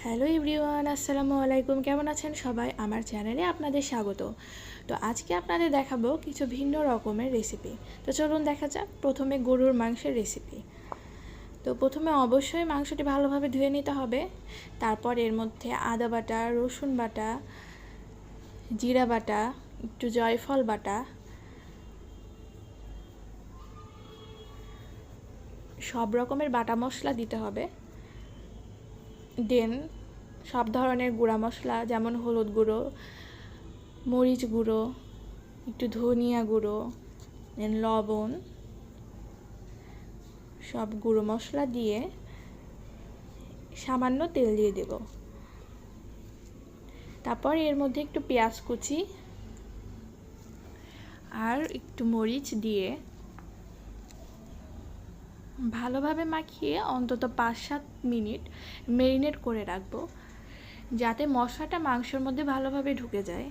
Hello everyone, আসসালামু আলাইকুম। কেমন আছেন সবাই? আমার চ্যানেলে আপনাদের স্বাগত। তো আজকে আপনাদের দেখাবো কিছু ভিন্ন রকমের রেসিপি। তো চলুন দেখা যাক। প্রথমে গরুর মাংসের রেসিপি। তো প্রথমে অবশ্যই মাংসটি ভালোভাবে ধুয়ে নিতে হবে। তারপর এর মধ্যে আদা বাটা, রসুন বাটা, জিরা বাটা, একটু জয়ফল বাটা, সব রকমের বাটা মশলা দিতে হবে। দেন সব ধরনের গুঁড়া মশলা যেমন হলুদ গুঁড়ো, মরিচ গুঁড়ো, একটু ধনিয়া গুঁড়ো, দেন লবণ, সব গুঁড়ো মশলা দিয়ে সামান্য তেল দিয়ে দেব। তারপর এর মধ্যে একটু পেঁয়াজ কুচি আর একটু মরিচ দিয়ে ভালোভাবে মাখিয়ে অন্তত 5-7 মিনিট ম্যারিনেট করে রাখবো, যাতে মশলাটা মাংসের মধ্যে ভালোভাবে ঢুকে যায়।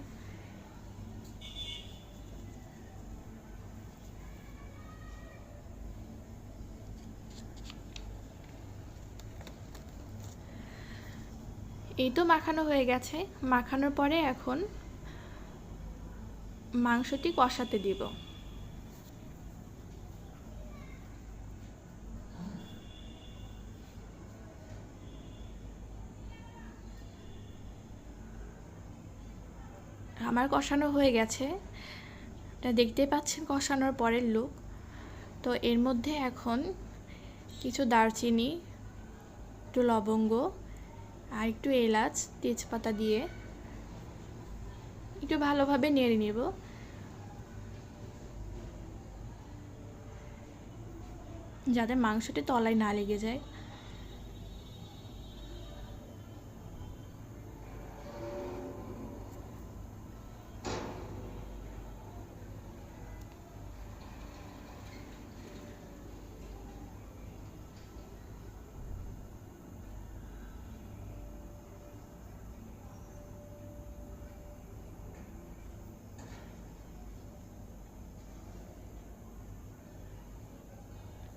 এই তো মাখানো হয়ে গেছে। মাখানোর পরে এখন মাংসটি কষাতে দিব। আমার কষানো হয়ে গেছে, এটা দেখতে পাচ্ছেন কষানোর পরের লুক। তো এর মধ্যে এখন কিছু দারচিনি, একটু লবঙ্গ আর একটু এলাচ, তেজপাতা দিয়ে একটু ভালোভাবে নেড়ে নেব, যাতে মাংসটি তলায় না লেগে যায়।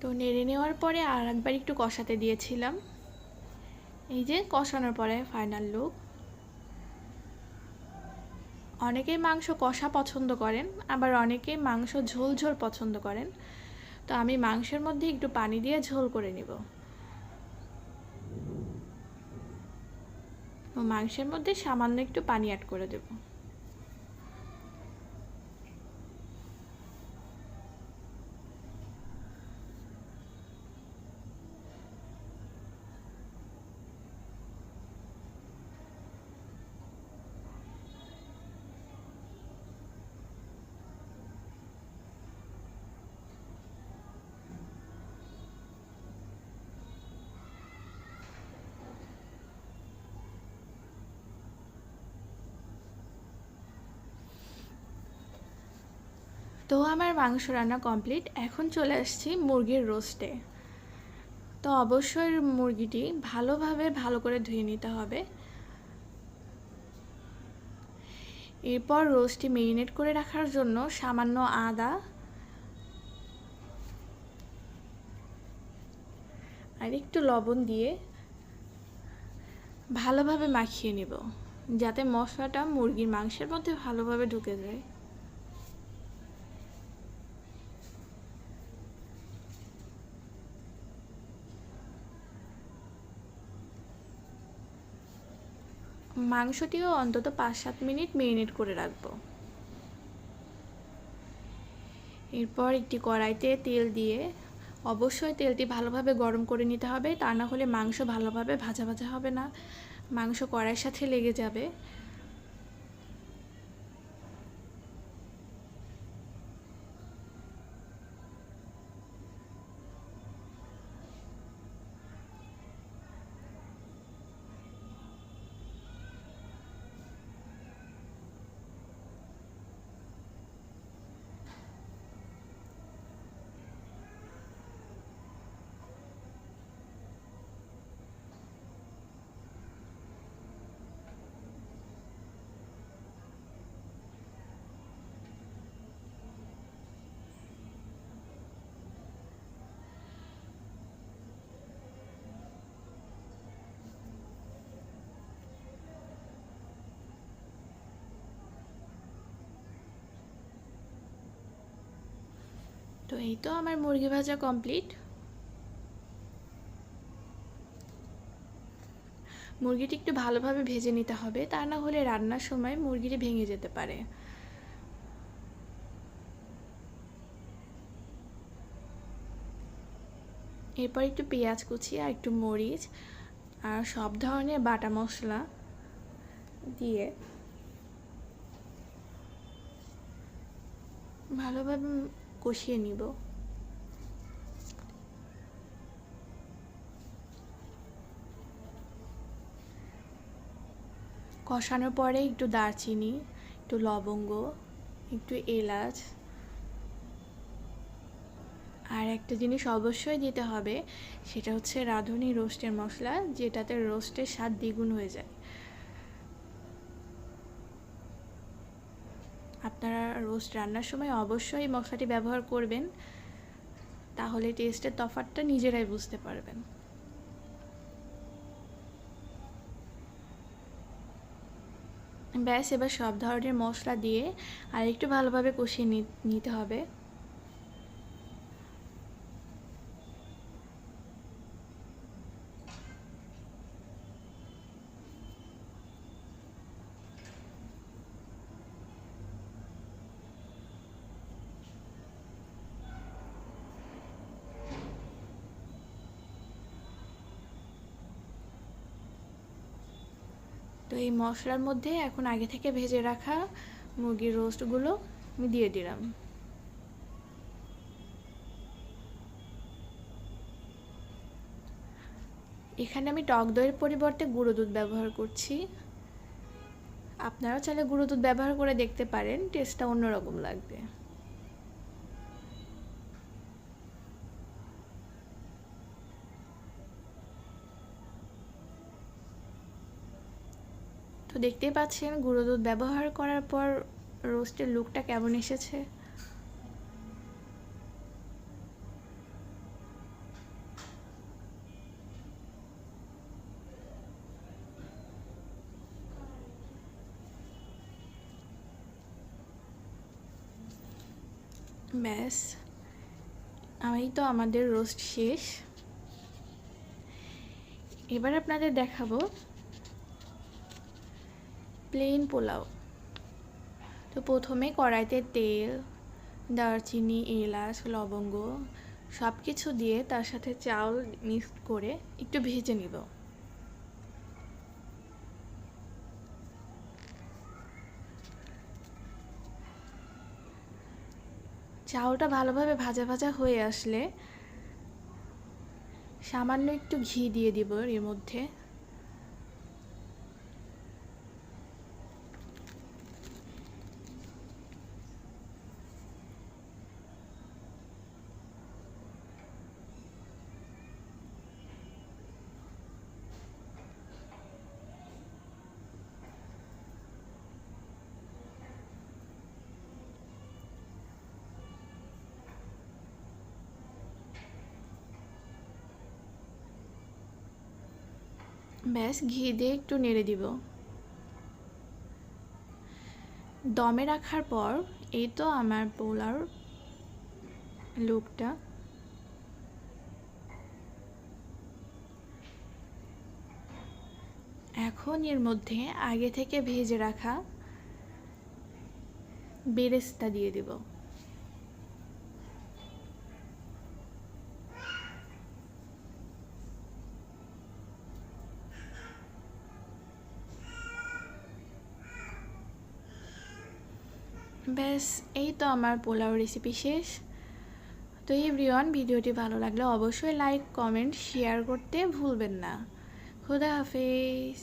তো নেড়ে নেওয়ার পরে আর একবার একটু কষাতে দিয়েছিলাম। এই যে কষানোর পরে ফাইনাল লুক। অনেকেই মাংস কষা পছন্দ করেন, আবার অনেকেই মাংস ঝোল ঝোল পছন্দ করেন। তো আমি মাংসের মধ্যে একটু পানি দিয়ে ঝোল করে নেব। মাংসের মধ্যে সামান্য একটু পানি অ্যাড করে দেব। তো আমার মাংস রান্না কমপ্লিট। এখন চলে আসছি মুরগির রোস্টে। তো অবশ্যই মুরগিটি ভালো করে ধুয়ে নিতে হবে। এরপর রোস্টটি ম্যারিনেট করে রাখার জন্য সামান্য আদা আর একটু লবণ দিয়ে ভালোভাবে মাখিয়ে নেব, যাতে মশলাটা মুরগির মাংসের মধ্যে ভালোভাবে ঢুকে যায়। মাংসটিও অন্তত 5-7 মিনিট ম্যারিনেট করে রাখবো। এরপর একটি কড়াইতে তেল দিয়ে অবশ্যই তেলটি ভালোভাবে গরম করে নিতে হবে, তা না হলে মাংস ভালোভাবে ভাজা ভাজা হবে না, মাংস কড়াইয়ের সাথে লেগে যাবে। তো এই তো আমার মুরগি ভাজা কমপ্লিট। মুরগিটি একটু ভালোভাবে ভেজে নিতে হবে, তা না হলে রান্নার সময় মুরগিটি ভেঙে যেতে পারে। এরপর একটু পেঁয়াজ কুচি আর একটু মরিচ আর সব ধরনের বাটা মশলা দিয়ে ভালোভাবে কষিয়ে নিব। কষানোর পরে একটু দারচিনি, একটু লবঙ্গ, একটু এলাচ আর একটা জিনিস অবশ্যই দিতে হবে, সেটা হচ্ছে রাঁধুনি রোস্টের মশলা, যেটাতে রোস্টের স্বাদ দ্বিগুণ হয়ে যায়। আপনারা রোস্ট রান্নার সময় অবশ্যই মশলাটি ব্যবহার করবেন, তাহলে টেস্টের তফাৎটা নিজেরাই বুঝতে পারবেন। ব্যাস, এবার সব ধরনের মশলা দিয়ে আর একটু ভালোভাবে কষিয়ে নিতে হবে। তো এই মশলার মধ্যে এখন আগে থেকে ভেজে রাখা মুরগির রোস্টগুলো আমি দিয়ে দিলাম। এখানে আমি টক দইয়ের পরিবর্তে গুঁড়ো দুধ ব্যবহার করছি। আপনারাও চাইলে গুঁড়ো দুধ ব্যবহার করে দেখতে পারেন, টেস্টটা অন্যরকম লাগবে। তো দেখতেই পাচ্ছেন গুঁড়ো দুধ ব্যবহার করার পর রোস্টের লুকটা কেমন এসেছে। ব্যাস, এই তো আমাদের রোস্ট শেষ। এবার আপনাদের দেখাবো প্লেন পোলাও। তো প্রথমে কড়াইতে তেল, দারচিনি, এলাচ, লবঙ্গ সব কিছু দিয়ে তার সাথে চাউল মিক্স করে একটু ভেজে নিব। চাউলটা ভালোভাবে ভাজা ভাজা হয়ে আসলে সামান্য একটু ঘি দিয়ে দিব এর মধ্যে। ব্যাস, ঘি দিয়ে একটু নেড়ে দিব। দমে রাখার পর এই তো আমার পোলাওর লুকটা। এখন এর মধ্যে আগে থেকে ভেজে রাখা বেরেস্তা দিয়ে দেব। ব্যাস, এই তো আমার পোলাও রেসিপি শেষ। তো এভরিওয়ান, ভিডিওটি ভালো লাগলে অবশ্যই লাইক, কমেন্ট, শেয়ার করতে ভুলবেন না। খুদা হাফেজ।